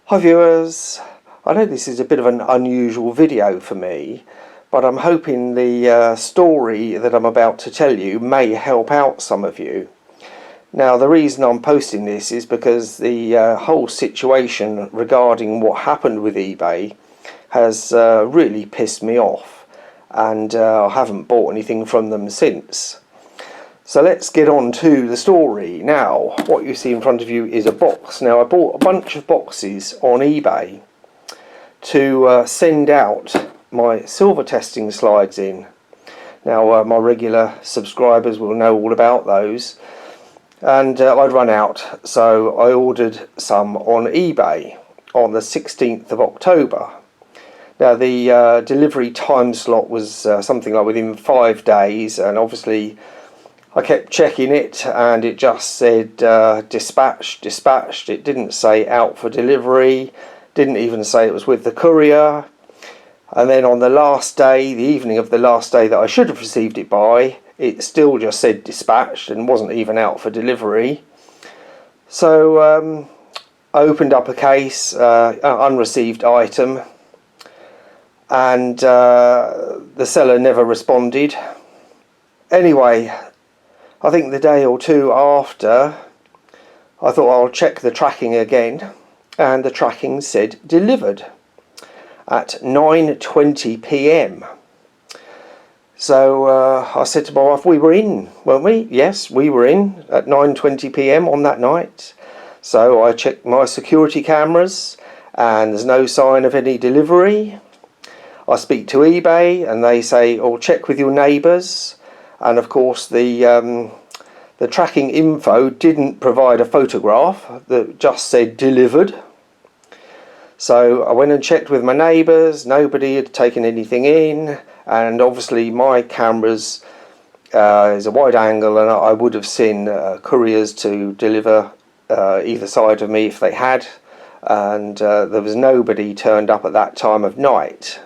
Hi viewers, I know this is a bit of an unusual video for me, but I'm hoping the story that I'm about to tell you may help out some of you. Now the reason I'm posting this is because the whole situation regarding what happened with eBay has really pissed me off, and I haven't bought anything from them since. So let's get on to the story. Now, what you see in front of you is a box. Now, I bought a bunch of boxes on eBay to send out my silver testing slides in. Now, my regular subscribers will know all about those. And I'd run out, so I ordered some on eBay on the 16th of October. Now, the delivery time slot was something like within 5 days, and obviously I kept checking it and it just said dispatched. It didn't say out for delivery, didn't even say it was with the courier. And then on the last day, the evening of the last day that I should have received it by, it still just said dispatched and wasn't even out for delivery. So I opened up a case, unreceived item, and the seller never responded. Anyway, I think the day or two after, I thought I'll check the tracking again, and the tracking said delivered at 9:20 p.m. So I said to my wife, we were in, weren't we? Yes, we were in at 9:20 p.m. on that night. So I checked my security cameras and there's no sign of any delivery. I speak to eBay and they say, oh, check with your neighbours. And of course the tracking info didn't provide a photograph, that just said delivered. So I went and checked with my neighbours, nobody had taken anything in, and obviously my cameras is a wide angle and I would have seen couriers to deliver either side of me if they had, and there was nobody turned up at that time of night.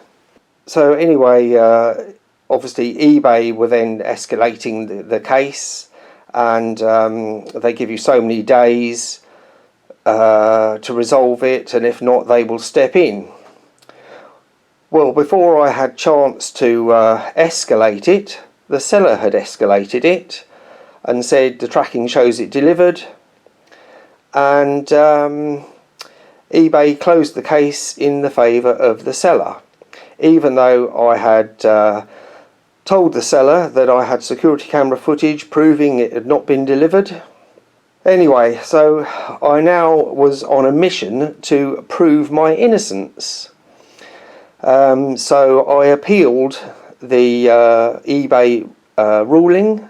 So anyway, obviously eBay were then escalating the case, and they give you so many days to resolve it, and if not they will step in. Well, before I had chance to escalate it, the seller had escalated it and said the tracking shows it delivered, and eBay closed the case in the favour of the seller, even though I had told the seller that I had security camera footage proving it had not been delivered. Anyway, so I now was on a mission to prove my innocence. So I appealed the eBay ruling,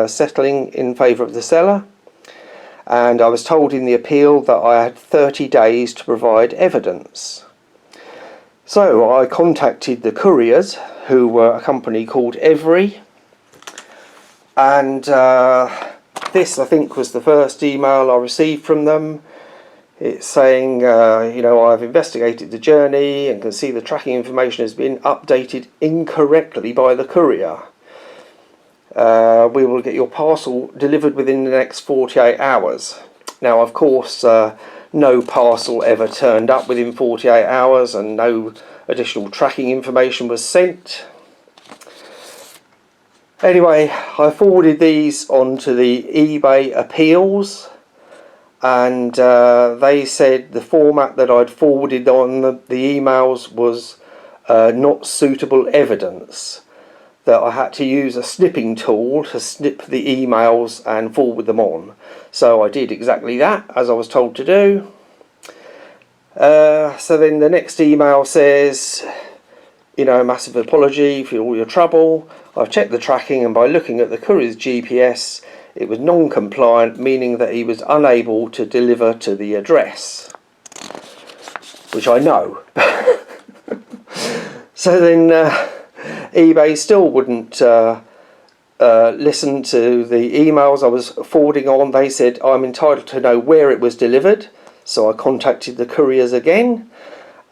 settling in favour of the seller, and I was told in the appeal that I had 30 days to provide evidence. So I contacted the couriers, who were a company called Every, and this I think was the first email I received from them. It's saying, you know, I've investigated the journey and can see the tracking information has been updated incorrectly by the courier. We will get your parcel delivered within the next 48 hours. Now, of course, no parcel ever turned up within 48 hours and no additional tracking information was sent. Anyway, I forwarded these onto the eBay appeals, and they said the format that I'd forwarded on the emails was not suitable evidence, that I had to use a snipping tool to snip the emails and forward them on. So I did exactly that, as I was told to do. So then the next email says, you know, massive apology for all your trouble. I've checked the tracking, and by looking at the courier's GPS, it was non-compliant, meaning that he was unable to deliver to the address, which I know. So then eBay still wouldn't listen to the emails I was forwarding on. They said I'm entitled to know where it was delivered, so I contacted the couriers again,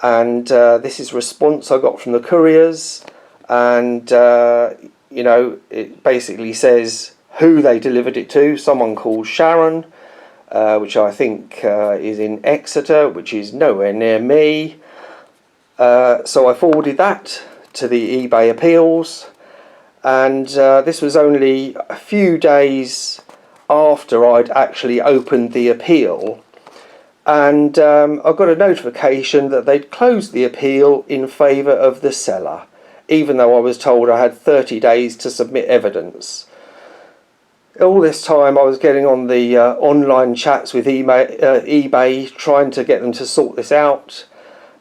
and this is a response I got from the couriers, and you know, it basically says who they delivered it to, someone called Sharon, which I think is in Exeter, which is nowhere near me. So I forwarded that to the eBay appeals, and this was only a few days after I'd actually opened the appeal, and I got a notification that they'd closed the appeal in favour of the seller, even though I was told I had 30 days to submit evidence. All this time I was getting on the online chats with eBay, trying to get them to sort this out,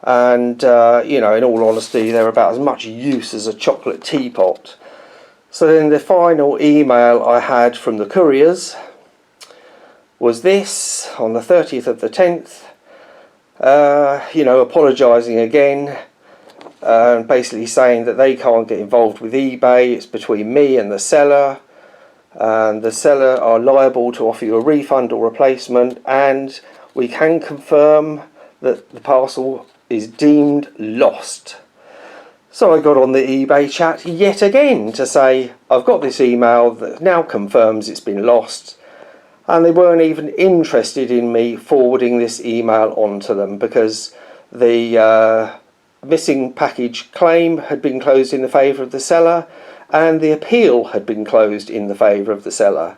and you know, in all honesty, they're about as much use as a chocolate teapot. So then the final email I had from the couriers was this, on the 30th of the 10th, you know, apologising again, basically saying that they can't get involved with eBay, it's between me and the seller, and the seller are liable to offer you a refund or replacement, and we can confirm that the parcel is deemed lost. So I got on the eBay chat yet again to say I've got this email that now confirms it's been lost, and they weren't even interested in me forwarding this email on to them because the missing package claim had been closed in the favour of the seller, and the appeal had been closed in the favour of the seller.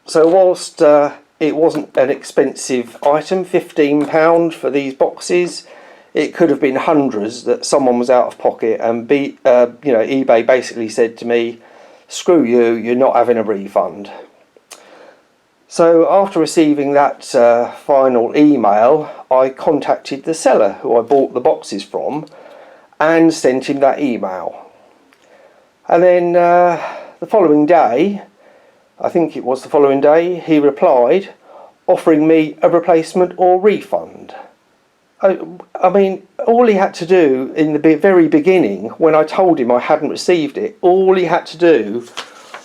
So whilst it wasn't an expensive item, £15 for these boxes, it could have been hundreds that someone was out of pocket, and you know, eBay basically said to me, screw you, you're not having a refund. So after receiving that final email, I contacted the seller who I bought the boxes from and sent him that email. And then the following day, I think it was the following day, he replied offering me a replacement or refund. I mean, all he had to do in the very beginning, when I told him I hadn't received it, all he had to do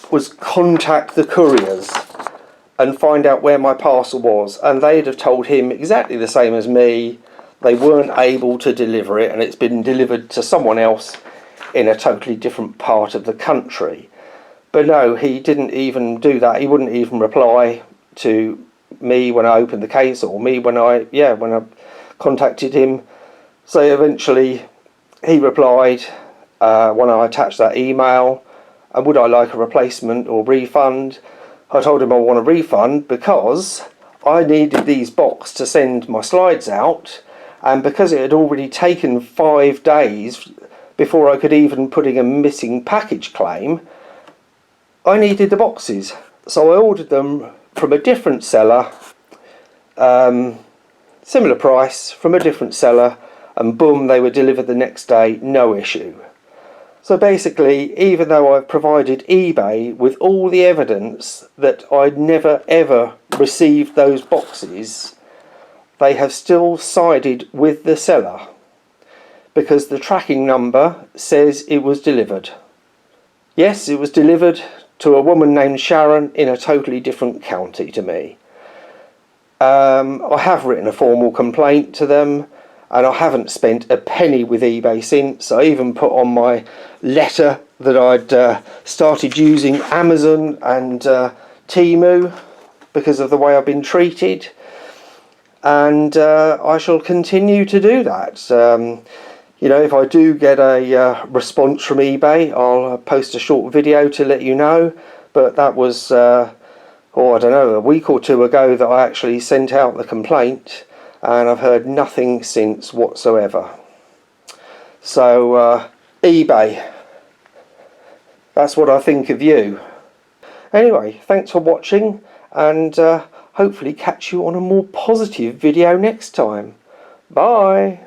was contact the couriers and find out where my parcel was, and they'd have told him exactly the same as me. They weren't able to deliver it, and it's been delivered to someone else in a totally different part of the country. But no, he didn't even do that. He wouldn't even reply to me when I opened the case, or me when I contacted him. So eventually he replied when I attached that email, and would I like a replacement or refund. I told him I want a refund because I needed these boxes to send my slides out, and because it had already taken 5 days before I could even put in a missing package claim, I needed the boxes. So I ordered them from a different seller, similar price from a different seller, and boom, they were delivered the next day, no issue. So basically, even though I've provided eBay with all the evidence that I'd never ever received those boxes, they have still sided with the seller because the tracking number says it was delivered. Yes, it was delivered to a woman named Sharon in a totally different county to me. I have written a formal complaint to them, and I haven't spent a penny with eBay since. I even put on my letter that I'd started using Amazon and Temu because of the way I've been treated, and I shall continue to do that. You know, if I do get a response from eBay, I'll post a short video to let you know. But that was, I don't know, a week or two ago that I actually sent out the complaint, and I've heard nothing since whatsoever. So eBay, that's what I think of you. Anyway, thanks for watching, and hopefully catch you on a more positive video next time. Bye.